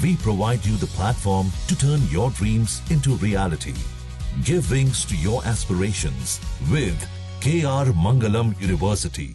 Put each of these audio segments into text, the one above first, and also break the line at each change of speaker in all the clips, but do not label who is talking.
We provide you the platform to turn your dreams into reality. Give wings to your aspirations with KR Mangalam University.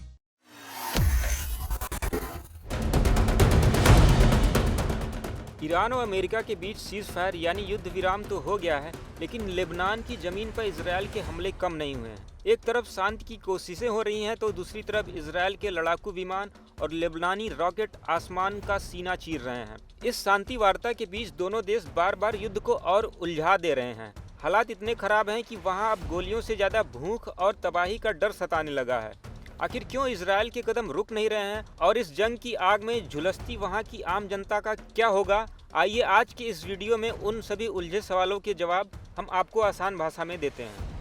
Iran और America के बीच cease fire यानी युद्ध विराम तो हो गया है, लेकिन लेबनान की जमीन पर इजरायल के हमले कम नहीं हुए हैं। एक तरफ शांति की कोशिशें हो रही हैं तो दूसरी तरफ इजरायल के लड़ाकू विमान और लेबनानी रॉकेट आसमान का सीना चीर रहे हैं। इस शांति वार्ता के बीच दोनों देश बार बार युद्ध को और उलझा दे रहे हैं। हालात इतने खराब हैं कि वहां अब गोलियों से ज्यादा भूख और तबाही का डर सताने लगा है। आखिर क्यों इजरायल के कदम रुक नहीं रहे हैं और इस जंग की आग में झुलसती वहां की आम जनता का क्या होगा? आइए आज के इस वीडियो में उन सभी उलझे सवालों के जवाब हम आपको आसान भाषा में देते हैं।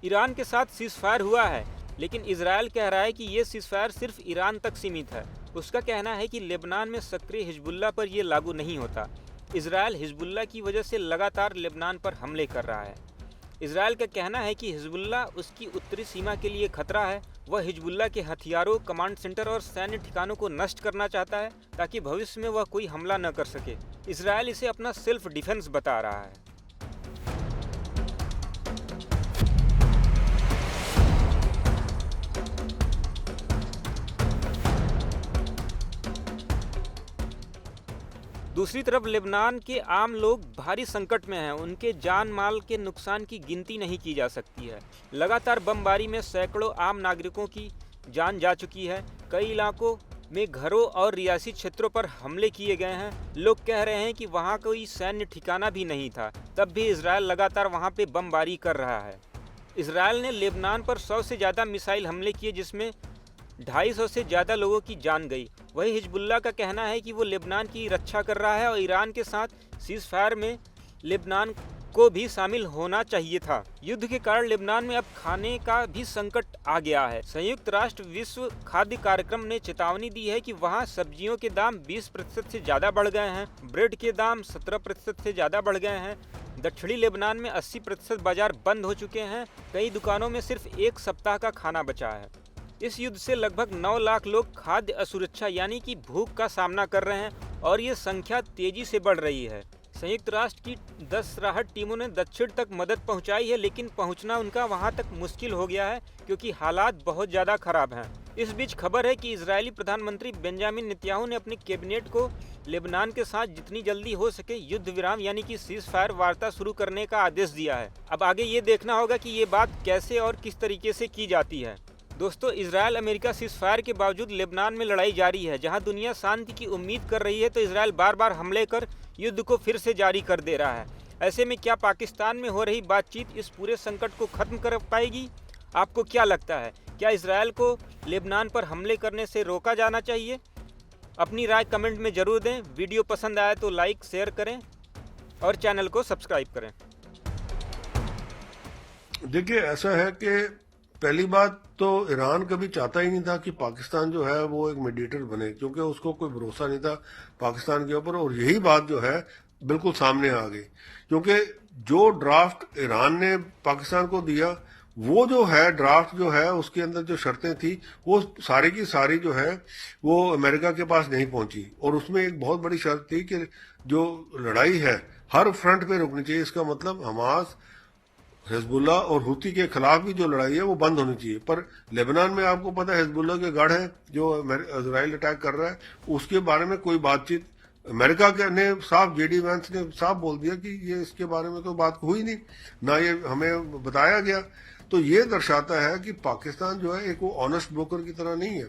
ईरान के साथ सीज़फायर हुआ है, लेकिन इजरायल कह रहा है कि ये सीज़फायर सिर्फ ईरान तक सीमित है। उसका कहना है कि लेबनान में सक्रिय हिजबुल्लाह पर यह लागू नहीं होता। इजरायल हिजबुल्लाह की वजह से लगातार लेबनान पर हमले कर रहा है। इजरायल का कहना है कि हिजबुल्लाह उसकी उत्तरी सीमा के लिए खतरा है। वह हिजबुल्लाह के हथियारों, कमांड सेंटर और सैन्य ठिकानों को नष्ट करना चाहता है ताकि भविष्य में वह कोई हमला न कर सके। इजरायल इसे अपना सेल्फ डिफेंस बता रहा है। दूसरी तरफ लेबनान के आम लोग भारी संकट में हैं। उनके जान माल के नुकसान की गिनती नहीं की जा सकती है। लगातार बमबारी में सैकड़ों आम नागरिकों की जान जा चुकी है। कई इलाकों में घरों और रियासी क्षेत्रों पर हमले किए गए हैं। लोग कह रहे हैं कि वहां कोई सैन्य ठिकाना भी नहीं था, तब भी इजरायल लगातार वहां पे बमबारी कर रहा है। इजरायल ने लेबनान पर 100 से ज़्यादा मिसाइल हमले किए, जिसमें 250 से ज़्यादा लोगों की जान गई। वही हिजबुल्लाह का कहना है कि वो लेबनान की रक्षा कर रहा है और ईरान के साथ सीज फायर में लेबनान को भी शामिल होना चाहिए था। युद्ध के कारण लेबनान में अब खाने का भी संकट आ गया है। संयुक्त राष्ट्र विश्व खाद्य कार्यक्रम ने चेतावनी दी है कि वहाँ सब्जियों के दाम 20% से ज़्यादा बढ़ गए हैं। ब्रेड के दाम 17% से ज़्यादा बढ़ गए हैं। दक्षिणी लेबनान में 80% बाजार बंद हो चुके हैं। कई दुकानों में सिर्फ एक सप्ताह का खाना बचा है। इस युद्ध से लगभग 9 लाख लोग खाद्य असुरक्षा यानी कि भूख का सामना कर रहे हैं और ये संख्या तेजी से बढ़ रही है। संयुक्त राष्ट्र की 10 राहत टीमों ने दक्षिण तक मदद पहुंचाई है, लेकिन पहुंचना उनका वहां तक मुश्किल हो गया है क्योंकि हालात बहुत ज़्यादा खराब हैं। इस बीच खबर है कि इजरायली प्रधानमंत्री बेंजामिन नेतन्याहू ने अपने कैबिनेट को लेबनान के साथ जितनी जल्दी हो सके युद्ध विराम यानी कि सीज फायर वार्ता शुरू करने का आदेश दिया है। अब आगे ये देखना होगा कि ये बात कैसे और किस तरीके से की जाती है। दोस्तों, इजरायल अमेरिका सीज़फायर के बावजूद लेबनान में लड़ाई जारी है। जहां दुनिया शांति की उम्मीद कर रही है तो इजरायल बार बार हमले कर युद्ध को फिर से जारी कर दे रहा है। ऐसे में क्या पाकिस्तान में हो रही बातचीत इस पूरे संकट को खत्म कर पाएगी? आपको क्या लगता है? क्या इजरायल को लेबनान पर हमले करने से रोका जाना चाहिए? अपनी राय कमेंट में जरूर दें। वीडियो पसंद आया तो लाइक शेयर करें और चैनल को सब्सक्राइब करें।
देखिए, ऐसा है कि पहली बात तो ईरान कभी चाहता ही नहीं था कि पाकिस्तान जो है वो एक मीडिएटर बने, क्योंकि उसको कोई भरोसा नहीं था पाकिस्तान के ऊपर। और यही बात जो है बिल्कुल सामने आ गई, क्योंकि जो ड्राफ्ट ईरान ने पाकिस्तान को दिया, वो जो है ड्राफ्ट जो है उसके अंदर जो शर्तें थी वो सारी की सारी जो है वो अमेरिका के पास नहीं पहुंची। और उसमें एक बहुत बड़ी शर्त थी कि जो लड़ाई है हर फ्रंट पे रुकनी चाहिए। इसका मतलब हमास, हिजबुल्लाह और हुती के खिलाफ भी जो लड़ाई है वो बंद होनी चाहिए। पर लेबनान में आपको पता है हिजबुल्लाह के गढ़ है जो इजराइल अटैक कर रहा है, उसके बारे में कोई बातचीत अमेरिका के ने साफ, जेडी वैंस ने साफ बोल दिया कि ये इसके बारे में तो बात हुई नहीं, ना ये हमें बताया गया। तो ये दर्शाता है कि पाकिस्तान जो है एक वो ऑनेस्ट ब्रोकर की तरह नहीं है।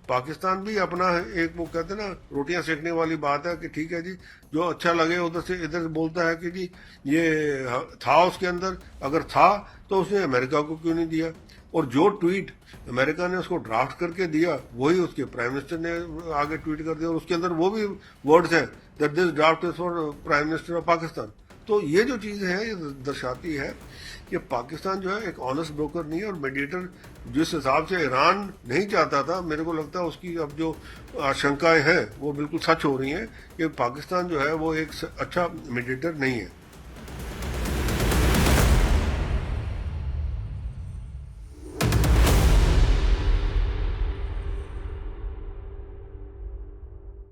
पाकिस्तान भी अपना एक, वो कहते हैं ना, रोटियां सेकने वाली बात है कि ठीक है जी, जो अच्छा लगे उधर से इधर बोलता है कि जी ये था उसके अंदर, अगर था तो उसने अमेरिका को क्यों नहीं दिया। और जो ट्वीट अमेरिका ने उसको ड्राफ्ट करके दिया वही उसके प्राइम मिनिस्टर ने आगे ट्वीट कर दिया, और उसके अंदर वो भी वर्ड्स हैं that this draft is for prime minister of Pakistan. तो ये जो चीज़ है ये दर्शाती है कि पाकिस्तान जो है एक ऑनेस्ट ब्रोकर नहीं है। और मीडिएटर जिस हिसाब से ईरान नहीं चाहता था, मेरे को लगता है उसकी अब जो आशंकाएं हैं वो बिल्कुल सच हो रही हैं कि पाकिस्तान जो है वो एक अच्छा मीडिएटर नहीं है।